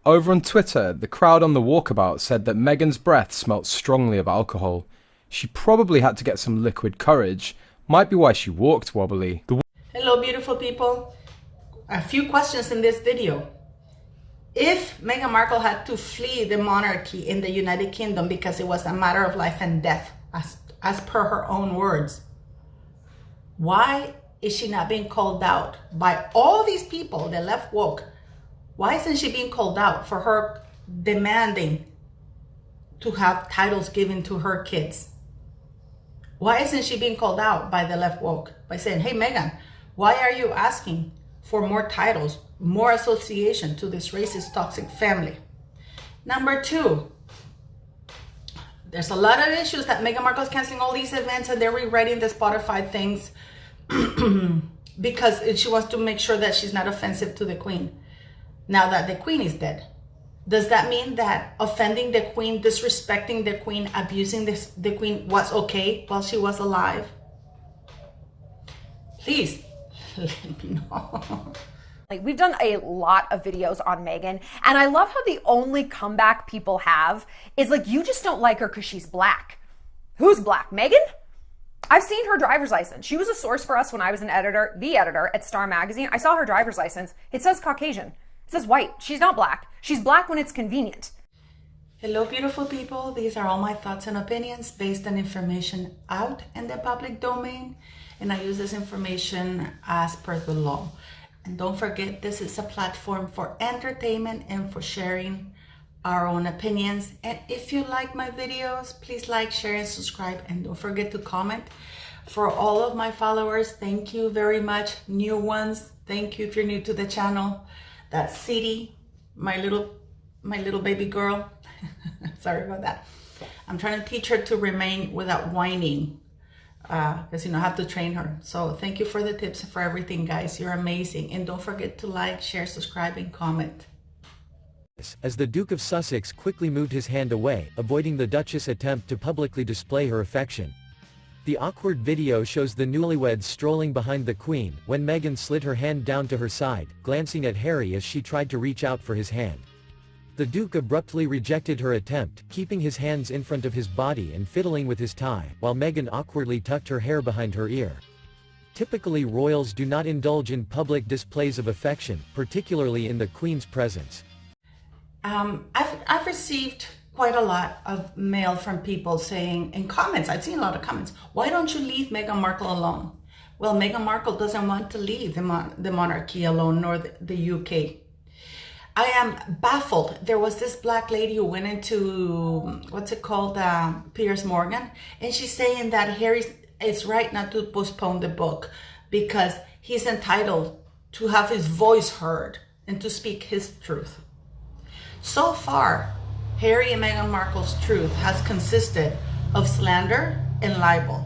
Over on Twitter, the crowd on the walkabout said that Meghan's breath smelt strongly of alcohol. She probably had to get some liquid courage. Might be why she walked wobbly. Hello, beautiful people. A few questions in this video. If Meghan Markle had to flee the monarchy in the United Kingdom because it was a matter of life and death, as per her own words, why is she not being called out by all these people, the left woke? Why isn't she being called out for her demanding to have titles given to her kids? Why isn't she being called out by the left woke by saying, hey, Meghan, why are you asking for more titles, more association to this racist, toxic family? Number two, there's a lot of issues that Meghan Markle is canceling all these events and they're rewriting the Spotify things because she wants to make sure that she's not offensive to the Queen. Now that the Queen is dead, does that mean that offending the Queen, disrespecting the Queen, abusing the Queen was okay while she was alive? Please let me know. Like, we've done a lot of videos on Meghan, and I love how the only comeback people have is like, you just don't like her because she's black. Who's black? Meghan? I've seen her driver's license. She was a source for us when I was the editor at Star Magazine. I saw her driver's license. It says Caucasian. It says white. She's not black. She's black when it's convenient. Hello, beautiful people. These are all my thoughts and opinions based on information out in the public domain, and I use this information as per the law. And don't forget, this is a platform for entertainment and for sharing our own opinions. And if you like my videos, please like, share, and subscribe. And don't forget to comment. For all of my followers, thank you very much. New ones, thank you if you're new to the channel. That's City, my little baby girl. Sorry about that. I'm trying to teach her to remain without whining. Because I have to train her. So thank you for the tips and for everything, guys. You're amazing. And don't forget to like, share, subscribe, and comment. As the Duke of Sussex quickly moved his hand away, avoiding the Duchess' attempt to publicly display her affection. The awkward video shows the newlyweds strolling behind the Queen, when Meghan slid her hand down to her side, glancing at Harry as she tried to reach out for his hand. The Duke abruptly rejected her attempt, keeping his hands in front of his body and fiddling with his tie, while Meghan awkwardly tucked her hair behind her ear. Typically, royals do not indulge in public displays of affection, particularly in the Queen's presence. I've received quite a lot of mail from people saying, in comments, I've seen a lot of comments, why don't you leave Meghan Markle alone? Well, Meghan Markle doesn't want to leave the monarchy alone, nor the UK. I am baffled. There was this black lady who went into, what's it called, Piers Morgan, and she's saying that Harry is right not to postpone the book because he's entitled to have his voice heard and to speak his truth. So far, Harry and Meghan Markle's truth has consisted of slander and libel.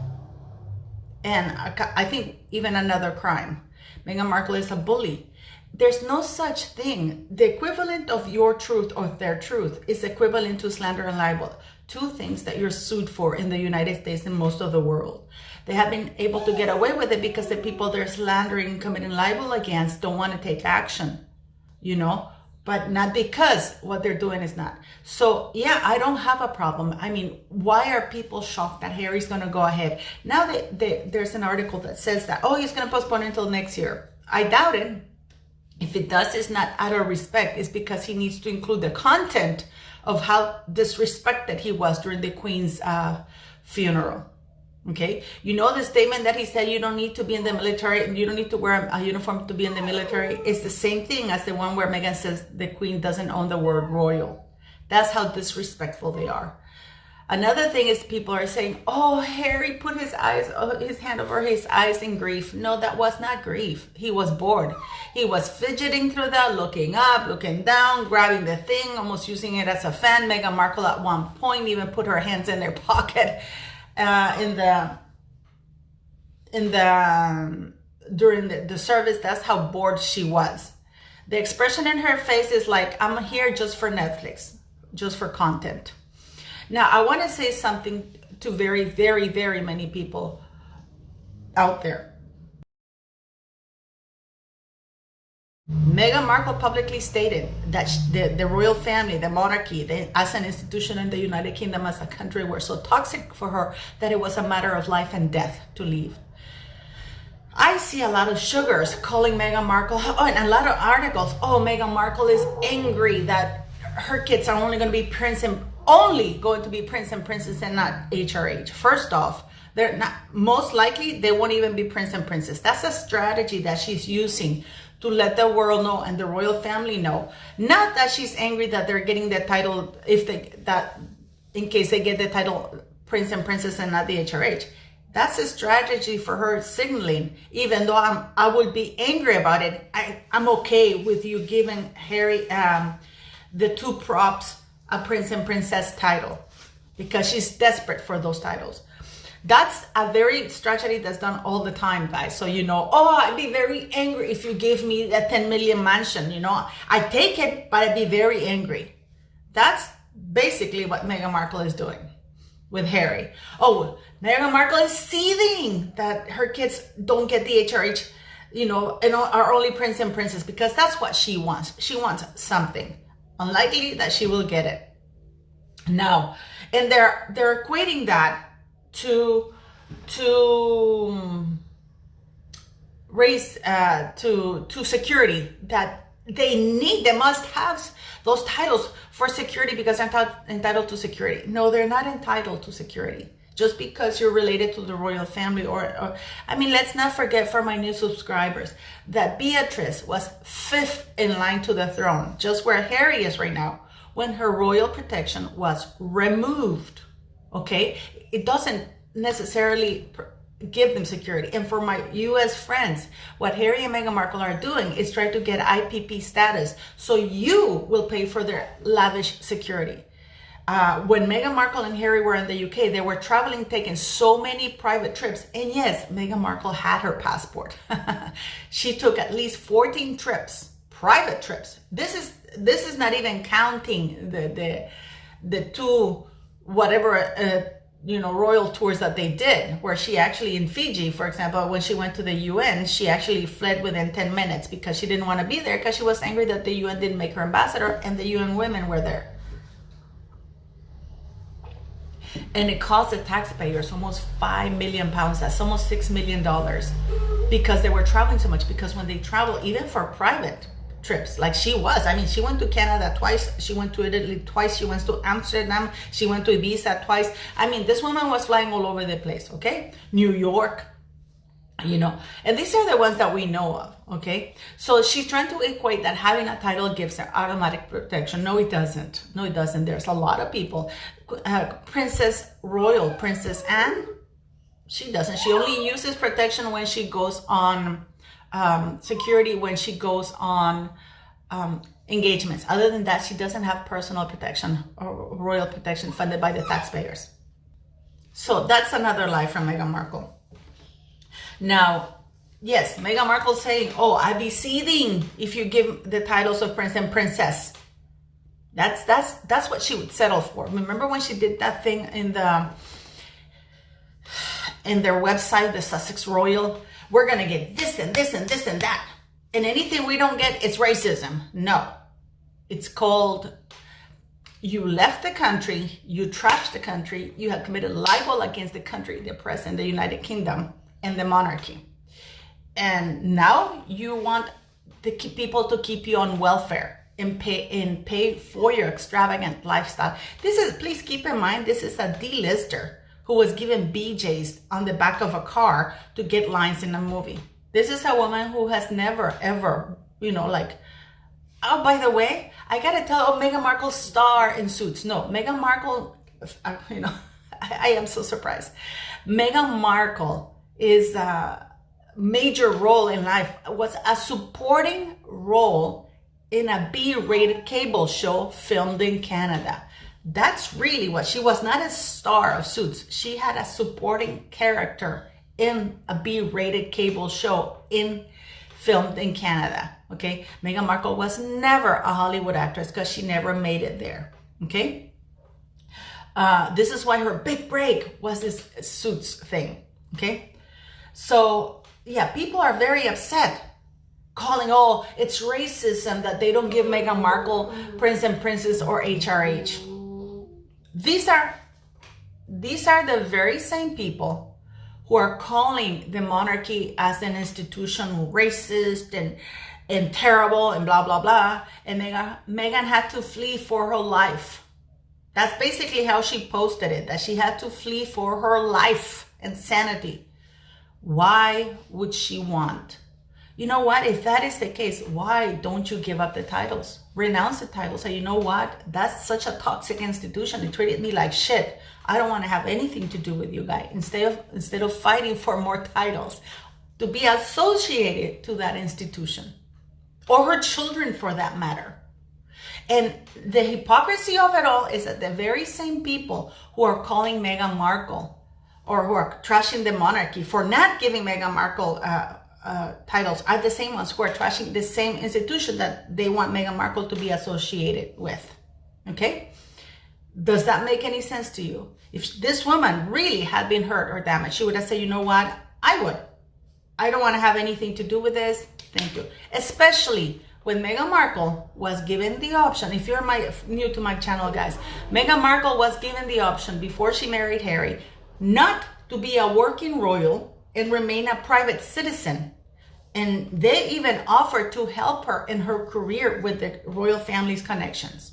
And I think even another crime. Meghan Markle is a bully. There's no such thing. The equivalent of your truth or their truth is equivalent to slander and libel. Two things that you're sued for in the United States and most of the world. They have been able to get away with it because the people they're slandering and committing libel against don't want to take action, but not because what they're doing is not. So yeah, I don't have a problem. I mean, why are people shocked that Harry's going to go ahead? Now there's an article that says that, oh, he's going to postpone until next year. I doubt it. If it does, it's not out of respect. It's because he needs to include the content of how disrespected he was during the Queen's funeral. Okay, the statement that he said you don't need to be in the military and you don't need to wear a uniform to be in the military is the same thing as the one where Meghan says the Queen doesn't own the word royal. That's how disrespectful they are. Another thing is people are saying, oh, Harry put his hand over his eyes in grief. No, that was not grief. He was bored. He was fidgeting through that, looking up, looking down, grabbing the thing, almost using it as a fan. Meghan Markle at one point even put her hands in their pocket during the service. That's how bored she was. The expression in her face is like, I'm here just for Netflix, just for content. Now, I want to say something to very, very, very many people out there. Meghan Markle publicly stated that the royal family, the monarchy, as an institution in the United Kingdom, as a country, were so toxic for her that it was a matter of life and death to leave. I see a lot of sugars calling Meghan Markle, and a lot of articles, oh, Meghan Markle is angry that her kids are only going to be prince and princess and not HRH. First off, they're not, most likely they won't even be prince and princess. That's a strategy that she's using to let the world know and the royal family know. Not that she's angry that they're getting the title, in case they get the title prince and princess and not the HRH. That's a strategy for her signaling. Even though I would be angry about it, I'm okay with you giving Harry the two props a prince and princess title, because she's desperate for those titles. That's a very strategy that's done all the time, guys. So I'd be very angry if you gave me a 10 million mansion. I'd take it, but I'd be very angry. That's basically what Meghan Markle is doing with Harry. Oh, Meghan Markle is seething that her kids don't get the HRH, and are only prince and princess, because that's what she wants. She wants something. Unlikely that she will get it. Now, and they're equating that to raise to security, that they must have those titles for security because they're entitled to security. No, they're not entitled to security just because you're related to the royal family. Or let's not forget, for my new subscribers, that Beatrice was 5th in line to the throne, just where Harry is right now, when her royal protection was removed. Okay, it doesn't necessarily give them security. And for my US friends, what Harry and Meghan Markle are doing is trying to get IPP status, so you will pay for their lavish security. When Meghan Markle and Harry were in the UK, they were traveling, taking so many private trips. And yes, Meghan Markle had her passport. She took at least 14 trips, private trips. This is not even counting the two royal tours that they did, where she actually, in Fiji, for example, when she went to the UN, she actually fled within 10 minutes because she didn't want to be there, because she was angry that the UN didn't make her ambassador and the UN women were there. And it cost the taxpayers almost £5 million. That's almost $6 million, because they were traveling so much. Because when they travel, even for private trips, like she went to Canada twice, she went to Italy twice, she went to Amsterdam, she went to Ibiza twice. This woman was flying all over the place, okay? New York, and these are the ones that we know of, okay? So she's trying to equate that having a title gives her automatic protection. No, it doesn't. No, it doesn't. There's a lot of people. Royal Princess Anne, she doesn't. She only uses protection when she goes on security, when she goes on engagements. Other than that, she doesn't have personal protection or royal protection funded by the taxpayers. So that's another lie from Meghan Markle. Now, yes, Meghan Markle saying, oh, I'd be seething if you give the titles of prince and princess. That's what she would settle for. Remember when she did that thing in their website, the Sussex Royal? We're going to get this and this and this and that. And anything we don't get, it's racism. No. It's called, you left the country, you trashed the country, you have committed libel against the country, the president, the United Kingdom, and the monarchy. And now you want the people to keep you on welfare and pay for your extravagant lifestyle. Please keep in mind, this is a D-lister who was given BJs on the back of a car to get lines in a movie. This is a woman who has never, ever, oh, by the way, I gotta tell, Meghan Markle star in Suits. No, Meghan Markle, I am so surprised. Meghan Markle is a major role in life, was a supporting role in a B-rated cable show filmed in Canada. That's really what she was. Not a star of Suits. She had a supporting character in a B-rated cable show filmed in Canada. Okay, Meghan Markle was never a Hollywood actress because she never made it there. Okay, this is why her big break was this Suits thing. Okay, so yeah, people are very upset calling, oh, it's racism that they don't give Meghan Markle Prince and Princess or HRH. These are the very same people who are calling the monarchy as an institution racist and terrible and blah, blah, blah. And Meghan had to flee for her life. That's basically how she posted it, that she had to flee for her life and sanity. Why would she want? You know what? If that is the case, why don't you give up the titles? Renounce the titles. Say, you know what? That's such a toxic institution. It treated me like shit. I don't want to have anything to do with you guys. Instead of fighting for more titles, to be associated to that institution, or her children for that matter. And the hypocrisy of it all is that the very same people who are calling Meghan Markle, or who are trashing the monarchy for not giving Meghan Markle titles, are the same ones who are trashing the same institution that they want Meghan Markle to be associated with. Okay? Does that make any sense to you? If this woman really had been hurt or damaged, she would have said, you know what? I don't want to have anything to do with this. Thank you. Especially when Meghan Markle was given the option. If you're new to my channel, guys, Meghan Markle was given the option before she married Harry not to be a working royal and remain a private citizen. And they even offered to help her in her career with the royal family's connections.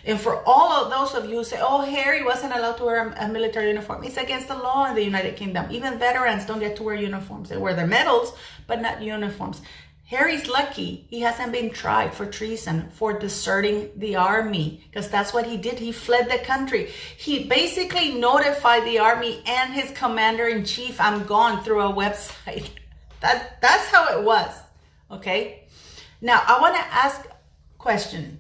And for all of those of you who say, oh, Harry wasn't allowed to wear a military uniform, it's against the law in the United Kingdom. Even veterans don't get to wear uniforms. They wear their medals, but not uniforms. Harry's lucky he hasn't been tried for treason, for deserting the army, because that's what he did. He fled the country. He basically notified the army and his commander-in-chief, I'm gone, through a website. That's how it was, okay? Now, I want to ask a question.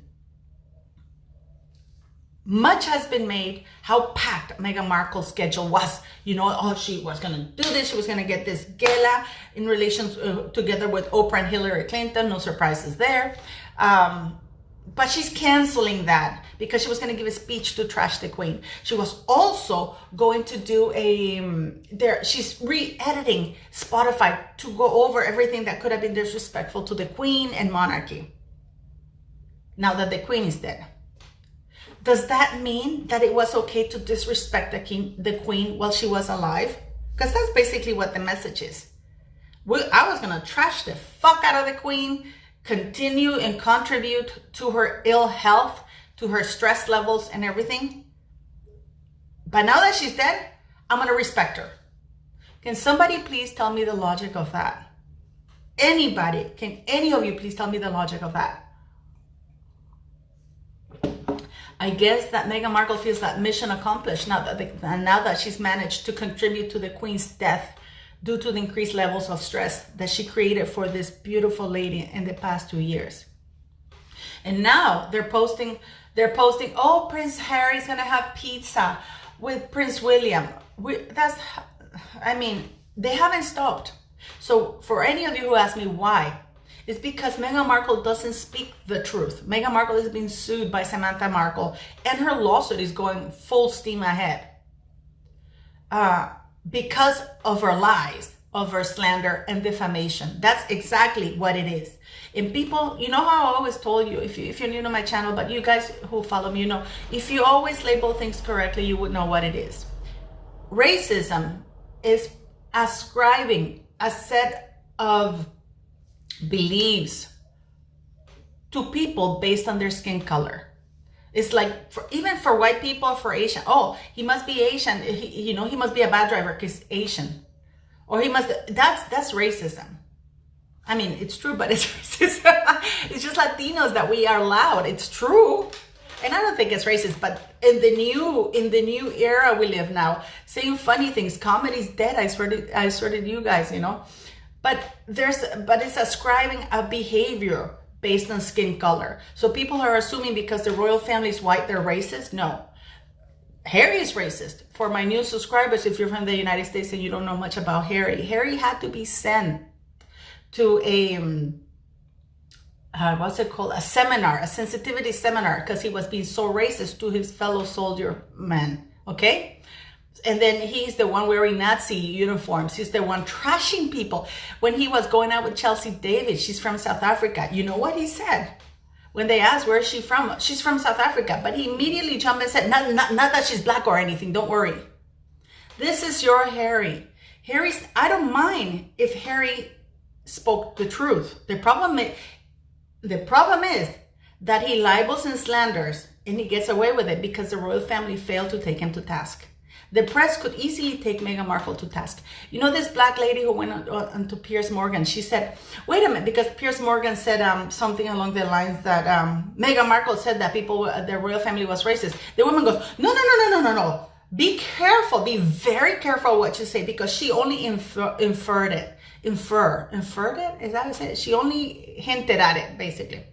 Much has been made how packed Meghan Markle's schedule was. You know, oh, she was going to do this. She was going to get this gala in relations together with Oprah and Hillary Clinton. No surprises there. But she's canceling that because she was going to give a speech to trash the Queen. She was also going to do she's re-editing Spotify to go over everything that could have been disrespectful to the Queen and monarchy. Now that the Queen is dead. Does that mean that it was okay to disrespect the Queen while she was alive? Because that's basically what the message is. I was going to trash the fuck out of the Queen, continue and contribute to her ill health, to her stress levels and everything. But now that she's dead, I'm going to respect her. Can somebody please tell me the logic of that? Anybody, can any of you please tell me the logic of that? I guess that Meghan Markle feels that mission accomplished now that she's managed to contribute to the Queen's death due to the increased levels of stress that she created for this beautiful lady in the past 2 years. And now they're posting, oh, Prince Harry's gonna have pizza with Prince William. They haven't stopped. So for any of you who ask me why, it's because Meghan Markle doesn't speak the truth. Meghan Markle is being sued by Samantha Markle, and her lawsuit is going full steam ahead because of her lies, of her slander and defamation. That's exactly what it is. And people, you know how I always told you, if you're new to my channel, but you guys who follow me, you know, if you always label things correctly, you would know what it is. Racism is ascribing a set of beliefs to people based on their skin color. It's like, even for white people, for Asian, oh, he must be Asian, he must be a bad driver because Asian. Or that's racism. I mean, it's true, but it's racism. It's just Latinos that we are loud. It's true. And I don't think it's racist, but in the new era we live now, saying funny things, comedy's dead. I swear to you guys, you know. But it's ascribing a behavior based on skin color. So people are assuming because the royal family is white, they're racist. No. Harry is racist. For my new subscribers, if you're from the United States and you don't know much about Harry had to be sent to a a seminar, a sensitivity seminar, because he was being so racist to his fellow soldier men. Okay? And then he's the one wearing Nazi uniforms. He's the one trashing people. When he was going out with Chelsea David, she's from South Africa. You know what he said? When they asked, where is she from? She's from South Africa. But he immediately jumped and said, not that she's black or anything. Don't worry. This is your Harry. I don't mind if Harry spoke the truth. The problem is that he libels and slanders, and he gets away with it because the royal family failed to take him to task. The press could easily take Meghan Markle to task. You know, this black lady who went on to Piers Morgan, she said, wait a minute, because Piers Morgan said something along the lines that Meghan Markle said that the royal family was racist. The woman goes, no. Be careful, be very careful what you say, because she only inferred it. Inferred it? Is that what I said? She only hinted at it, basically.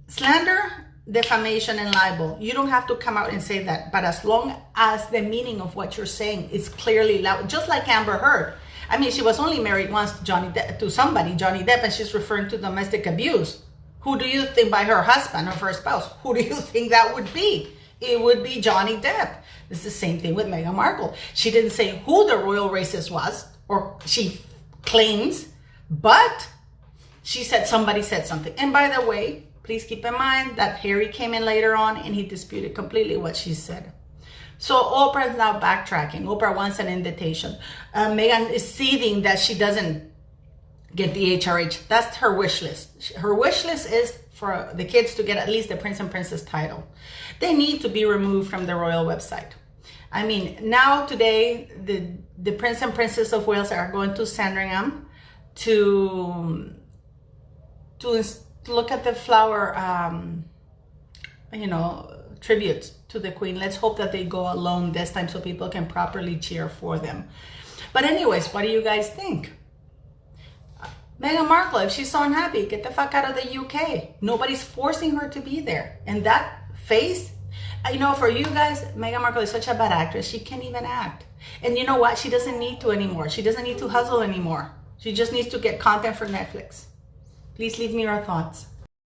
Slander, defamation, and libel. You don't have to come out and say that, but as long as the meaning of what you're saying is clearly loud, just like Amber Heard. I mean, she was only married once to Johnny Depp, and she's referring to domestic abuse. Who do you think, by her husband or her spouse, who do you think that would be? It would be Johnny Depp. It's the same thing with Meghan Markle. She didn't say who the royal racist was, or she claims, but she said somebody said something. And by the way, please keep in mind that Harry came in later on and he disputed completely what she said. So Oprah is now backtracking. Oprah wants an invitation. Meghan is seething that she doesn't get the HRH. That's her wish list. Her wish list is for the kids to get at least the Prince and Princess title. They need to be removed from the royal website. I mean, now today, the Prince and Princess of Wales are going to Sandringham to look at the flower, tribute to the Queen. Let's hope that they go alone this time so people can properly cheer for them. But anyways, what do you guys think? Meghan Markle, if she's so unhappy, get the fuck out of the UK. Nobody's forcing her to be there. And that face, for you guys, Meghan Markle is such a bad actress. She can't even act. And you know what? She doesn't need to anymore. She doesn't need to hustle anymore. She just needs to get content for Netflix. Please leave me your thoughts.